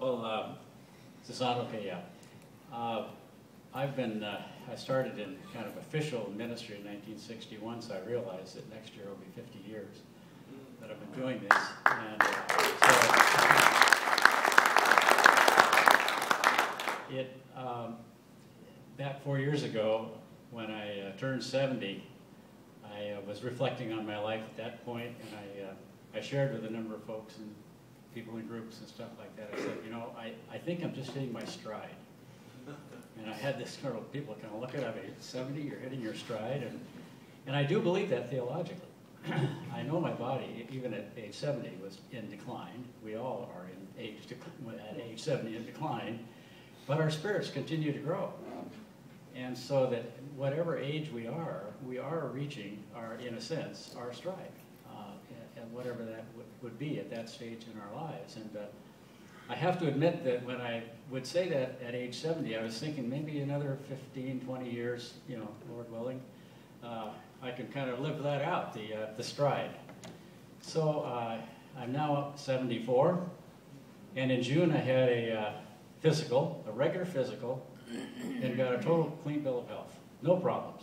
Well, is this on? Okay, yeah. I started in kind of official ministry in 1961, so I realized that next year will be 50 years that I've been doing this. And back 4 years ago, when I turned 70, I was reflecting on my life at that point, and I shared with a number of folks and people in groups and stuff like that. I said, you know, I think I'm just hitting my stride. And I had this sort of people kind of look at me, at 70, you're hitting your stride. And I do believe that theologically. I know my body, even at age 70, was in decline. We all are at age 70 in decline. But our spirits continue to grow. And so that whatever age we are reaching, in a sense, our stride. And whatever that would be at that stage in our lives. And I have to admit that when I would say that at age 70, I was thinking maybe another 15, 20 years, you know, Lord willing, I can kind of live that out, the stride. So I'm now 74, and in June I had a regular physical, and got a total clean bill of health, no problems.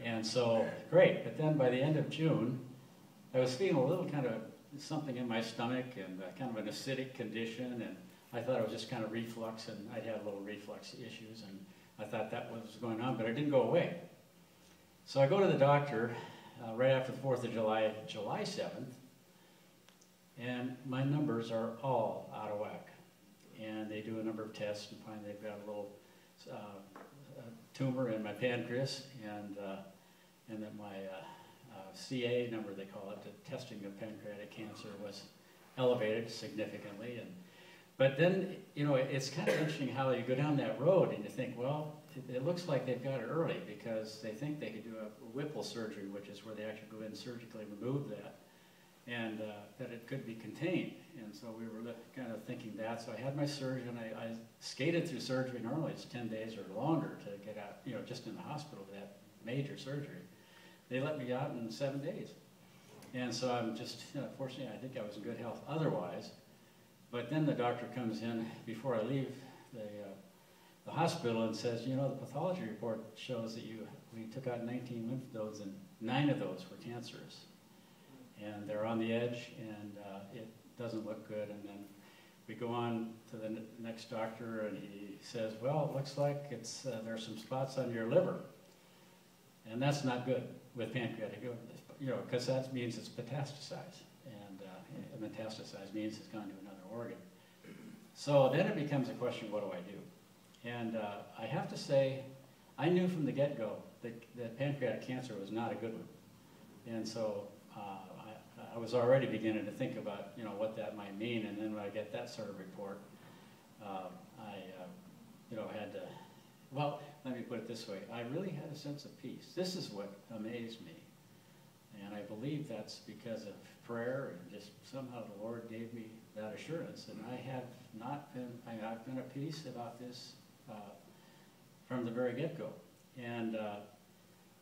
And so, great, but then by the end of June, I was feeling a little kind of something in my stomach and kind of an acidic condition, and I thought it was just kind of reflux, and I'd had little reflux issues, and I thought that was going on, but it didn't go away. So I go to the doctor right after the 4th of July, July 7th, and my numbers are all out of whack. And they do a number of tests and find they've got a little tumor in my pancreas, and that my CA number, they call it, the testing of pancreatic cancer, was elevated significantly. But then, you know, it's kind of interesting how you go down that road and you think, well, it looks like they've got it early because they think they could do a Whipple surgery, which is where they actually go in and surgically remove that, and that it could be contained. And so we were kind of thinking that. So I had my surgery, and I skated through surgery. Normally it's 10 days or longer to get out, you know, just in the hospital for that major surgery. They let me out in 7 days. And so I'm just, you know, fortunately, I think I was in good health otherwise. But then the doctor comes in before I leave the hospital and says, you know, the pathology report shows that we took out 19 lymph nodes, and 9 of those were cancerous. And they're on the edge, and it doesn't look good. And then we go on to the next doctor, and he says, well, it looks like there's some spots on your liver. And that's not good with pancreatic, you know, because that means it's metastasized. And metastasized means it's gone to another organ. So then it becomes a question, what do I do? And I have to say, I knew from the get-go that pancreatic cancer was not a good one. And so I was already beginning to think about, you know, what that might mean. And then when I get that sort of report, you know, had to, well, let me put it this way. I really had a sense of peace. This is what amazed me. And I believe that's because of prayer, and just somehow the Lord gave me that assurance. And I have not been, I've been at peace about this from the very get-go. And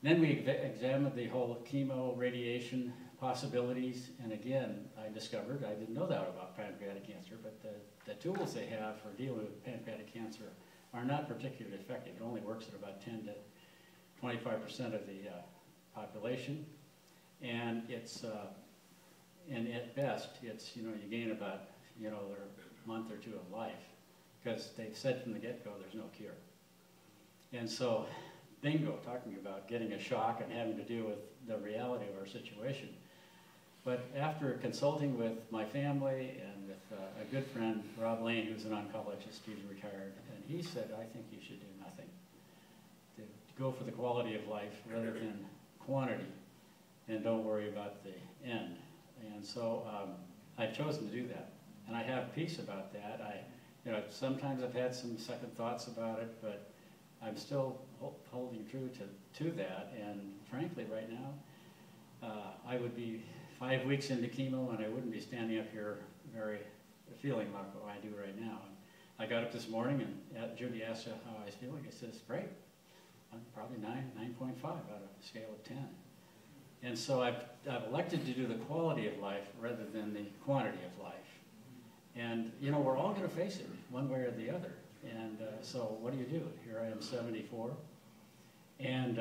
then we examined the whole chemo, radiation possibilities, and again, I discovered, I didn't know that about pancreatic cancer, but the tools they have for dealing with pancreatic cancer are not particularly effective. It only works at about 10 to 25% of the population, and it's, and at best, it's, you know, you gain about, you know, a month or two of life, because they've said from the get-go there's no cure. And so, bingo, talking about getting a shock and having to deal with the reality of our situation. But after consulting with my family and with a good friend, Rob Lane, who's an oncologist, he's retired, and he said, I think you should do nothing. To go for the quality of life rather than quantity, and don't worry about the end. And so I've chosen to do that. And I have peace about that. You know, sometimes I've had some second thoughts about it, but I'm still holding true to that. And frankly, right now, I would be 5 weeks into chemo, and I wouldn't be standing up here feeling like what I do right now. And I got up this morning, and Judy asked how I was feeling. I said, great. I'm probably 9.5 out of a scale of 10. And so I've elected to do the quality of life rather than the quantity of life. And, you know, we're all going to face it one way or the other. And so what do? Here I am, 74. And,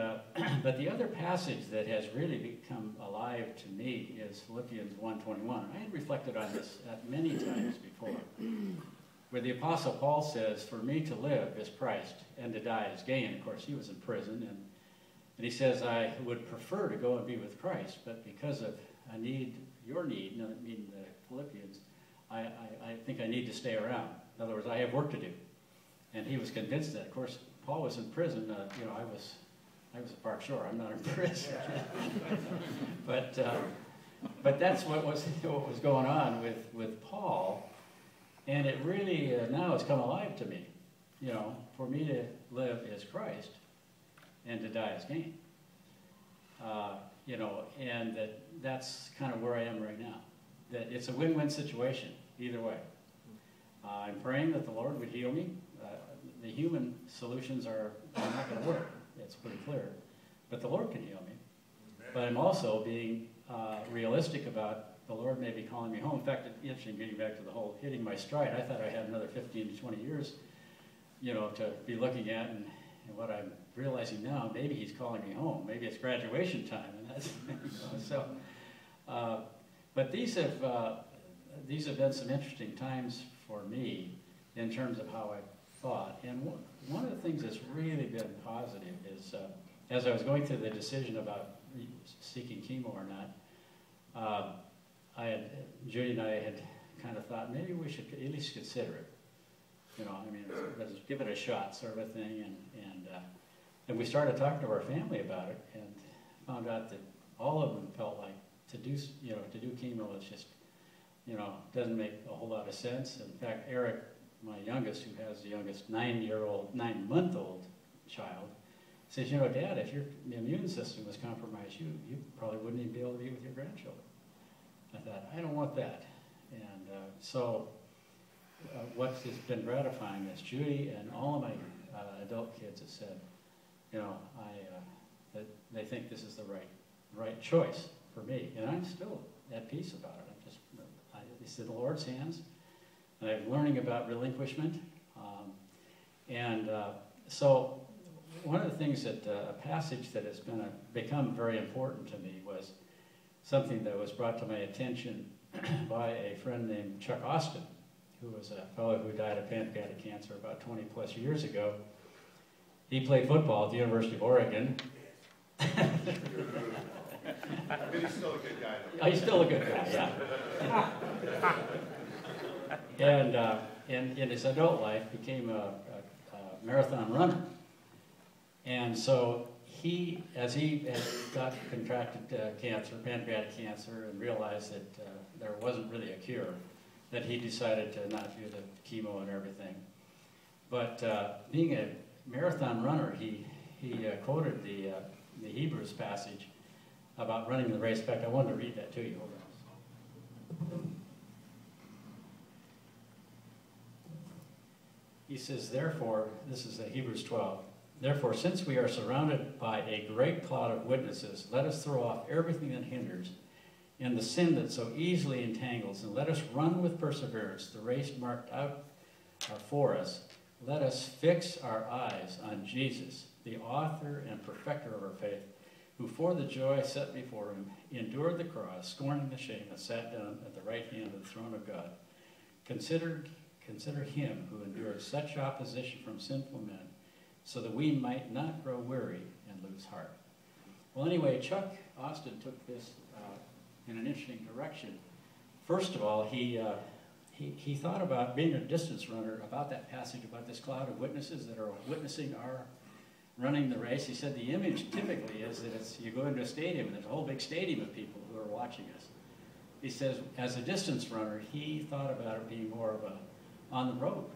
but the other passage that has really become alive to me is Philippians 1:21. I had reflected on this many times before, where the Apostle Paul says, for me to live is Christ, and to die is gain. Of course, he was in prison, and he says, I would prefer to go and be with Christ, but because of your need, no, I mean the Philippians, I think I need to stay around. In other words, I have work to do. And he was convinced that. Of course, Paul was in prison. You know, I was at Park Shore. I'm not in prison. but that's what was going on with Paul, and it really now has come alive to me. You know, for me to live is Christ, and to die is gain. You know, and that's kind of where I am right now. That it's a win-win situation either way. I'm praying that the Lord would heal me. The human solutions are not going to work. It's pretty clear. But the Lord can heal me. But I'm also being realistic about the Lord may be calling me home. In fact, it's interesting getting back to the whole hitting my stride. I thought I had another 15 to 20 years, you know, to be looking at, and what I'm realizing now, maybe he's calling me home. Maybe it's graduation time, and that's you know, so. But these have been some interesting times for me in terms of how I thought. And one of the things that's really been positive is, as I was going through the decision about seeking chemo or not, Judy and I had kind of thought maybe we should at least consider it. You know, I mean, let's give it a shot, sort of a thing. And we started talking to our family about it, and found out that all of them felt like to do chemo is just, you know, doesn't make a whole lot of sense. In fact, Eric, my youngest, who has the youngest 9-month-old child, says, you know, Dad, if your immune system was compromised, you probably wouldn't even be able to be with your grandchildren. I thought, I don't want that. And so what has been gratifying is Judy and all of my adult kids have said, you know, that they think this is the right choice for me. And I'm still at peace about it. It's in the Lord's hands. And I'm learning about relinquishment. So one of the things that a passage that has become very important to me was something that was brought to my attention by a friend named Chuck Austin, who was a fellow who died of pancreatic cancer about 20 plus years ago. He played football at the University of Oregon. But he's still a good guy. Oh, he's still a good guy, yeah. And in his adult life became a marathon runner. And so as he contracted pancreatic cancer, and realized that there wasn't really a cure, that he decided to not do the chemo and everything. But being a marathon runner, he quoted the Hebrews passage about running the race. In fact, I wanted to read that to you. Hold on. He says, therefore, this is Hebrews 12, therefore, since we are surrounded by a great cloud of witnesses, let us throw off everything that hinders and the sin that so easily entangles, and let us run with perseverance the race marked out for us. Let us fix our eyes on Jesus, the author and perfecter of our faith, who for the joy set before him endured the cross, scorning the shame, and sat down at the right hand of the throne of God. Consider him who endured such opposition from sinful men, so that we might not grow weary and lose heart. Well, anyway, Chuck Austin took this in an interesting direction. First of all, he thought about being a distance runner, about that passage, about this cloud of witnesses that are witnessing our running the race. He said the image typically is that you go into a stadium and there's a whole big stadium of people who are watching us. He says, as a distance runner, he thought about it being more of on the road,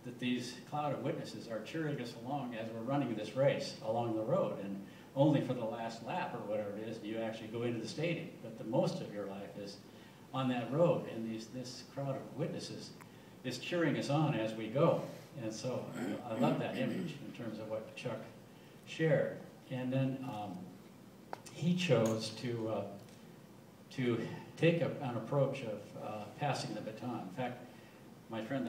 that these cloud of witnesses are cheering us along as we're running this race along the road, and only for the last lap or whatever it is do you actually go into the stadium. But the most of your life is on that road, and this crowd of witnesses is cheering us on as we go. And so I love that image in terms of what Chuck shared. And then he chose to take an approach of passing the baton. In fact, my friend